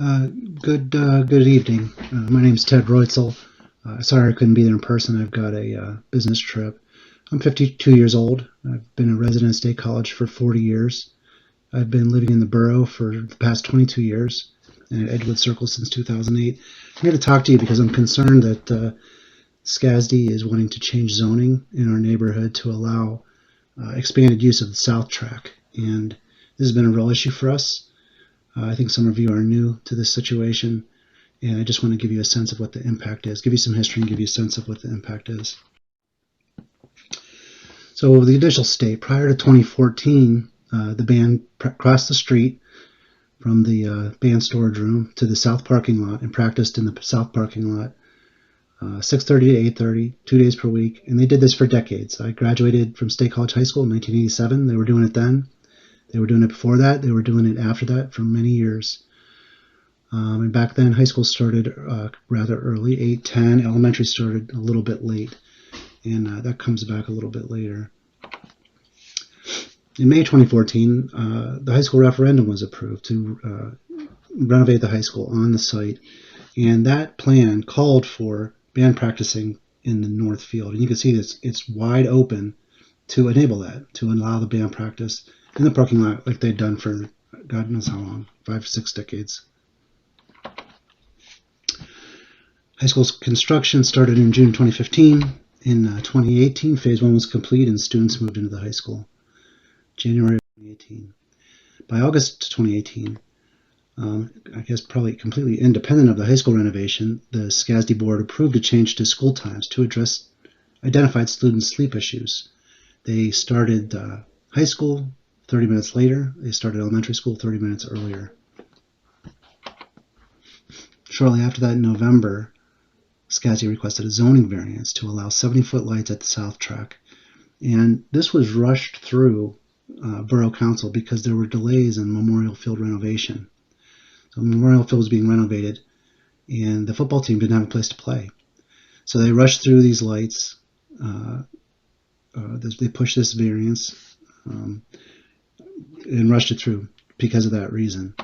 Uh, good evening. My name's Ted Reutzel. Sorry I couldn't be there in person. I've got a business trip. I'm 52 years old. I've been a resident at State College for 40 years. I've been living in the borough for the past 22 years and at Edgewood Circle since 2008. I'm here to talk to you because I'm concerned that SCASD is wanting to change zoning in our neighborhood to allow expanded use of the South Track. And this has been a real issue for us. I think some of you are new to this situation, and I just want to give you a sense of what the impact is, give you some history and give you a sense of what the impact is. So the initial state, prior to 2014, the band crossed the street from the band storage room to the south parking lot and practiced in the south parking lot 6:30 to 8:30, 2 days per week, and they did this for decades. I graduated from State College High School in 1987. They were doing it then. They were doing it before that. They were doing it after that for many years. And back then, high school started rather early, 8, 10. Elementary started a little bit late, and that comes back a little bit later. In May 2014, the high school referendum was approved to renovate the high school on the site, and that plan called for band practicing in the north field. And you can see this; it's wide open to enable that, to allow the band practice in the parking lot like they'd done for God knows how long, 5, 6 decades. High school's construction started in June 2015. In 2018, phase 1 was complete and students moved into the high school. January of 2018. By August 2018, I guess probably completely independent of the high school renovation, the SCASD board approved a change to school times to address identified student sleep issues. They started high school 30 minutes later. They started elementary school 30 minutes earlier. Shortly after that, in November, SCASD requested a zoning variance to allow 70-foot lights at the South Track. And this was rushed through Borough Council because there were delays in Memorial Field renovation. So Memorial Field was being renovated, and the football team didn't have a place to play. So they rushed through these lights. They pushed this variance and rushed it through because of that reason.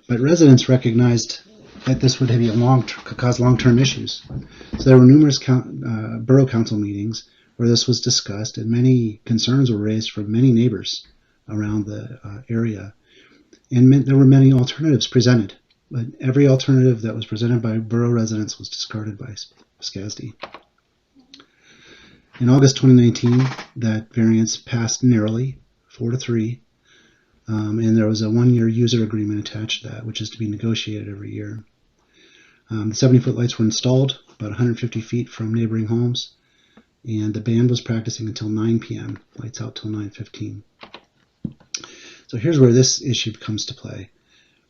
But residents recognized that this would be could cause long-term issues. So there were numerous borough council meetings where this was discussed, and many concerns were raised from many neighbors around the area. And there were many alternatives presented, but every alternative that was presented by borough residents was discarded by SCASD. In August 2019, that variance passed narrowly, 4-3, and there was a 1-year user agreement attached to that, which is to be negotiated every year. The 70-foot lights were installed about 150 feet from neighboring homes, and the band was practicing until 9 p.m., lights out till 9:15. So here's where this issue comes to play.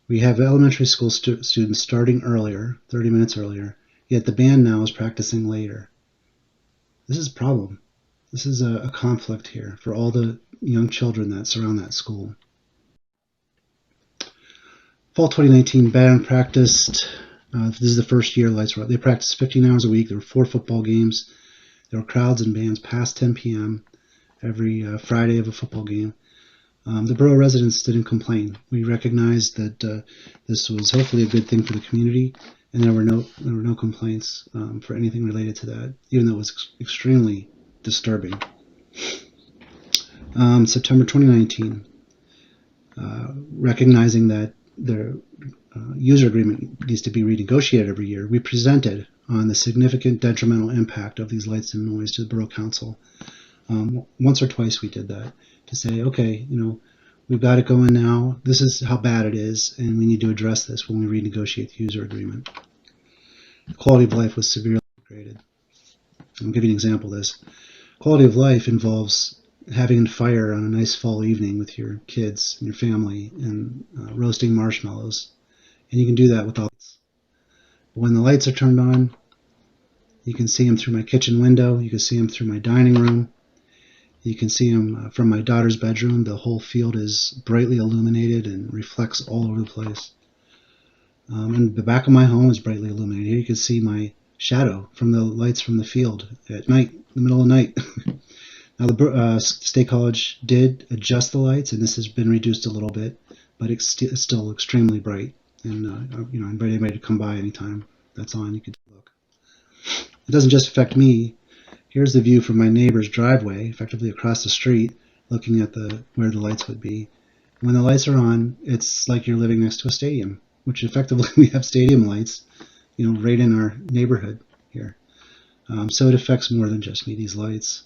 We have elementary school students starting earlier, 30 minutes earlier, yet the band now is practicing later. This is a problem. This is a conflict here for all the young children that surround that school. Fall 2019, band practiced. This is the first year lights were out. They practiced 15 hours a week. There were 4 football games. There were crowds and bands past 10 p.m. every Friday of a football game. The borough residents didn't complain. We recognized that this was hopefully a good thing for the community, and there were no complaints for anything related to that, even though it was extremely disturbing. September 2019, recognizing that the user agreement needs to be renegotiated every year, we presented on the significant detrimental impact of these lights and noise to the Borough Council. Once or twice we did that to say, okay, we've got it going now. This is how bad it is, and we need to address this when we renegotiate the user agreement. The quality of life was severely degraded. I'll give you an example of this. Quality of life involves having a fire on a nice fall evening with your kids and your family and roasting marshmallows. And you can do that with all lights. When the lights are turned on, you can see them through my kitchen window. You can see them through my dining room. You can see them from my daughter's bedroom. The whole field is brightly illuminated and reflects all over the place. And the back of my home is brightly illuminated. Here you can see my shadow from the lights from the field at night, in the middle of the night. Now, the State College did adjust the lights, and this has been reduced a little bit, but it's still extremely bright. And I invite anybody to come by anytime that's on. You can look. It doesn't just affect me. Here's the view from my neighbor's driveway, effectively across the street, looking at where the lights would be. When the lights are on, it's like you're living next to a stadium, which effectively we have stadium lights, right in our neighborhood here. So it affects more than just me, these lights.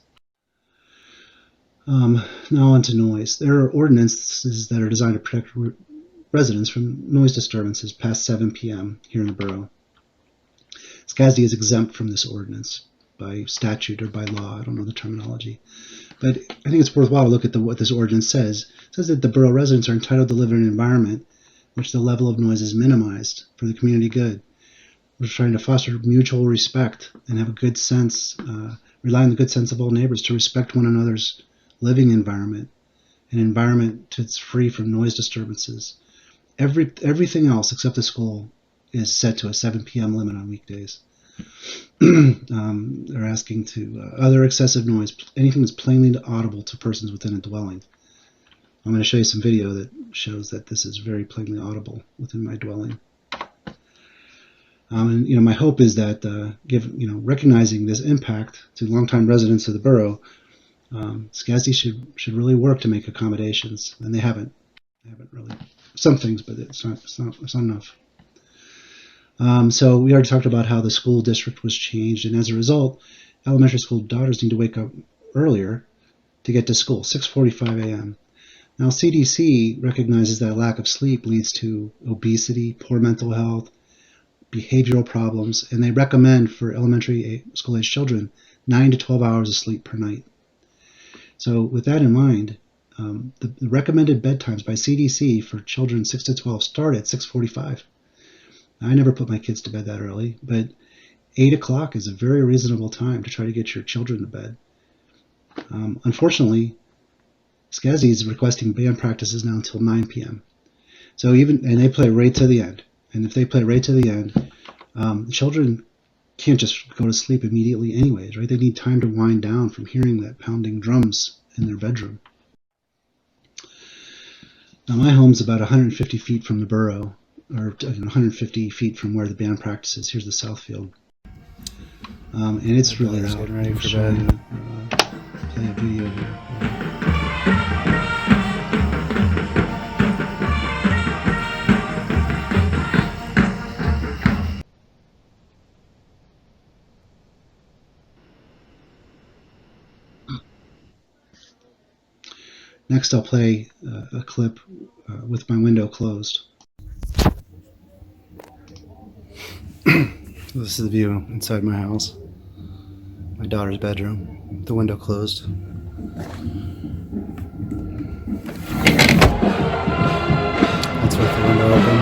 Now on to noise. There are ordinances that are designed to protect residents from noise disturbances past 7 p.m. here in the borough. SCASD is exempt from this ordinance by statute or by law. I don't know the terminology. But I think it's worthwhile to look at what this ordinance says. It says that the borough residents are entitled to live in an environment in which the level of noise is minimized for the community good. We're trying to foster mutual respect and have a good sense, rely on the good sense of all neighbors to respect one another's living environment, an environment that's free from noise disturbances. Everything else except the school is set to a 7 p.m. limit on weekdays. They're asking to other excessive noise, anything that's plainly audible to persons within a dwelling. I'm going to show you some video that shows that this is very plainly audible within my dwelling. And my hope is that, recognizing this impact to longtime residents of the borough, SCASD should really work to make accommodations, and they haven't. They haven't really. Some things, but it's not enough. So we already talked about how the school district was changed, and as a result, elementary school daughters need to wake up earlier to get to school, 6:45 a.m. Now, CDC recognizes that lack of sleep leads to obesity, poor mental health, behavioral problems, and they recommend for elementary school-age children 9 to 12 hours of sleep per night. So with that in mind, the recommended bedtimes by CDC for children 6 to 12 start at 6:45. I never put my kids to bed that early, but 8 o'clock is a very reasonable time to try to get your children to bed. Unfortunately, SCASD is requesting band practices now until 9 p.m. And they play right to the end. And if they play right to the end, children can't just go to sleep immediately anyways, right? They need time to wind down from hearing that pounding drums in their bedroom. Now, my home's about 150 feet from the borough, or 150 feet from where the band practices. Here's the south field. And it's really loud. Getting ready for bed. Play a video here. Next, I'll play a clip with my window closed. This is the view inside my house. My daughter's bedroom, the window closed. That's with the window open.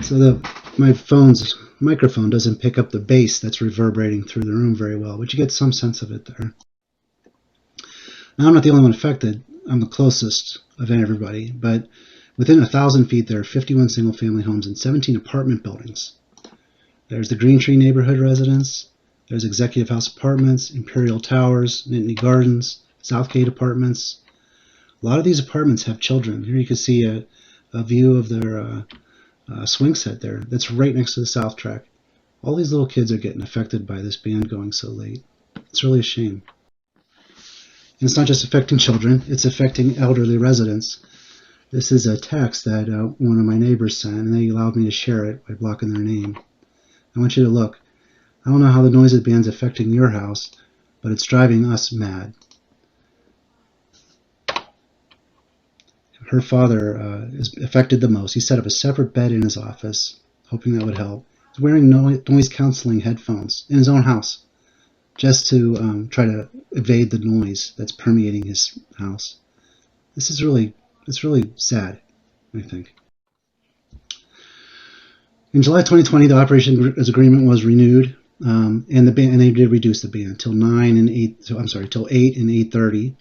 So my phone's microphone doesn't pick up the bass that's reverberating through the room very well, but you get some sense of it there. Now, I'm not the only one affected. I'm the closest of everybody, but within 1,000 feet, there are 51 single-family homes and 17 apartment buildings. There's the Green Tree neighborhood residence. There's Executive House Apartments, Imperial Towers, Nittany Gardens, Southgate Apartments. A lot of these apartments have children. Here you can see a view of their swing set there. That's right next to the South Track. All these little kids are getting affected by this band going so late. It's really a shame. And it's not just affecting children, it's affecting elderly residents. This is a text that one of my neighbors sent, and they allowed me to share it by blocking their name. I want you to look. I don't know how the noise of the band's affecting your house, but it's driving us mad. Her father is affected the most. He set up a separate bed in his office, hoping that would help. He's wearing noise canceling headphones in his own house, just to try to evade the noise that's permeating his house. It's really sad, I think. In July 2020, the operation agreement was renewed, and they did reduce the band till 8 and 8:30.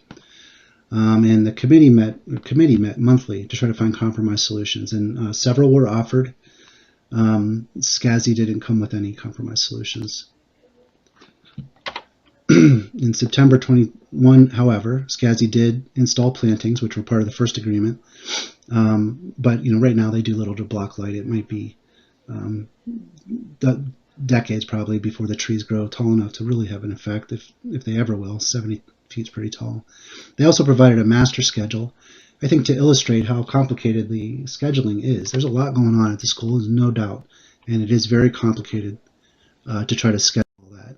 And the committee met monthly to try to find compromise solutions, and several were offered. SCASD didn't come with any compromise solutions. In September 21, however, SCASI did install plantings, which were part of the first agreement. But right now they do little to block light. It might be decades probably before the trees grow tall enough to really have an effect, if they ever will. 70 feet is pretty tall. They also provided a master schedule, I think, to illustrate how complicated the scheduling is. There's a lot going on at the school, there's no doubt, and it is very complicated to try to schedule that.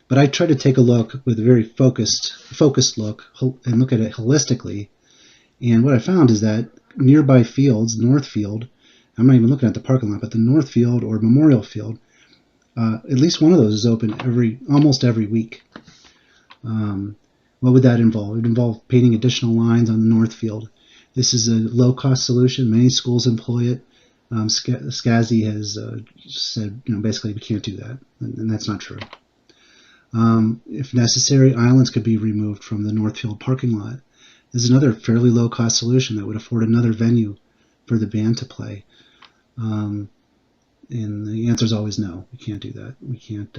But I try to take a look with a very focused look and look at it holistically. And what I found is that nearby fields, Northfield, I'm not even looking at the parking lot, but the Northfield or Memorial Field, at least one of those is open almost every week. What would that involve? It would involve painting additional lines on the Northfield. This is a low-cost solution. Many schools employ it. SCASI has said, basically we can't do that, and that's not true. If necessary, islands could be removed from the Northfield parking lot. This is another fairly low-cost solution that would afford another venue for the band to play. And the answer is always no. We can't do that. We can't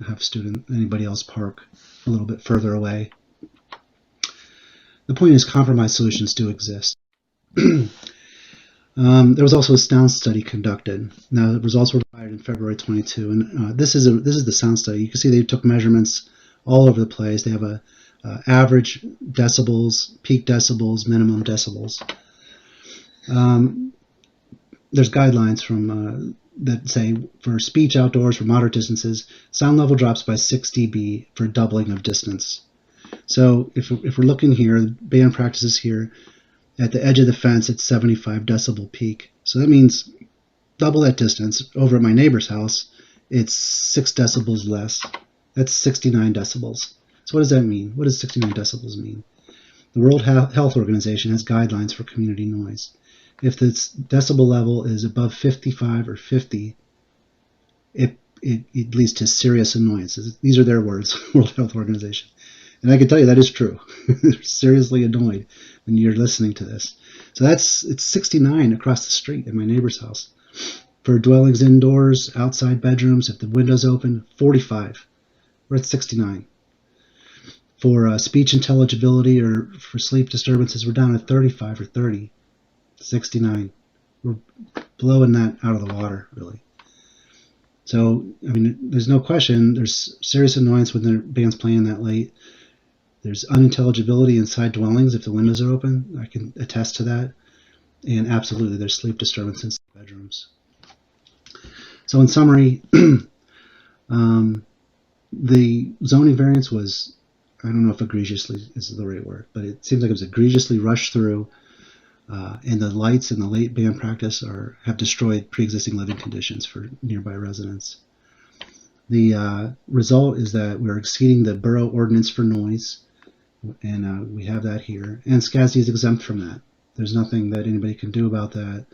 have anybody else park a little bit further away. The point is, compromise solutions do exist. There was also a sound study conducted. Now, the results were provided in February 22, and this is the sound study. You can see they took measurements all over the place. They have a average decibels, peak decibels, minimum decibels. There's guidelines from that say for speech outdoors for moderate distances, sound level drops by 6 dB for doubling of distance. So if we're looking here, band practices here, at the edge of the fence, it's 75 decibel peak. So that means double that distance. Over at my neighbor's house, it's 6 decibels less. That's 69 decibels. So what does that mean? What does 69 decibels mean? The World Health Organization has guidelines for community noise. If the decibel level is above 55 or 50, it leads to serious annoyances. These are their words, World Health Organization. And I can tell you that is true. They're seriously annoyed when you're listening to this. So it's 69 across the street at my neighbor's house. For dwellings indoors, outside bedrooms, if the window's open, 45. We're at 69. For speech intelligibility or for sleep disturbances, we're down at 35 or 30. 69. We're blowing that out of the water, really. So, there's no question. There's serious annoyance when the band's playing that late. There's unintelligibility inside dwellings if the windows are open. I can attest to that. And absolutely, there's sleep disturbance inside bedrooms. So in summary, the zoning variance was, I don't know if egregiously is the right word, but it seems like it was egregiously rushed through, and the lights in the late band practice have destroyed pre-existing living conditions for nearby residents. The result is that we're exceeding the borough ordinance for noise, and we have that here. And SCASI is exempt from that. There's nothing that anybody can do about that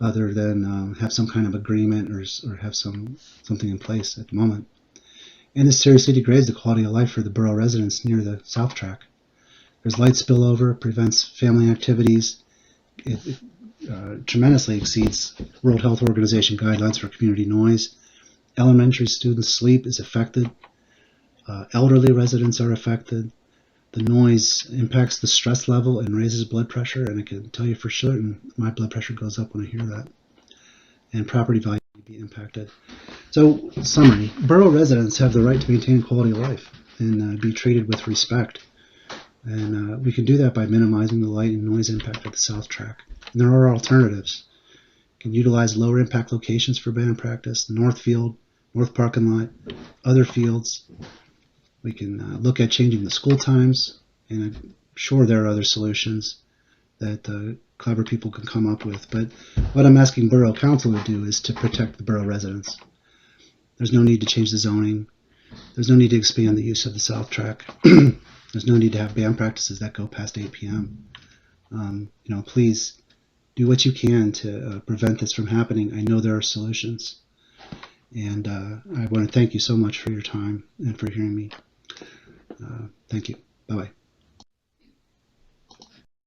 other than have some kind of agreement or have something in place at the moment. And this seriously degrades the quality of life for the borough residents near the South Track. There's light spillover, prevents family activities. It tremendously exceeds World Health Organization guidelines for community noise. Elementary students' sleep is affected. Elderly residents are affected. The noise impacts the stress level and raises blood pressure, and I can tell you for certain my blood pressure goes up when I hear that. And property value may be impacted. So, summary, borough residents have the right to maintain quality of life and be treated with respect. And we can do that by minimizing the light and noise impact of the South Track. And there are alternatives. You can utilize lower impact locations for band practice, the North Field, North Parking Lot, other fields. We can look at changing the school times, and I'm sure there are other solutions that clever people can come up with. But what I'm asking Borough Council to do is to protect the borough residents. There's no need to change the zoning. There's no need to expand the use of the South Track. There's no need to have band practices that go past 8 p.m. Please do what you can to prevent this from happening. I know there are solutions. And I want to thank you so much for your time and for hearing me. Thank you. Bye-bye.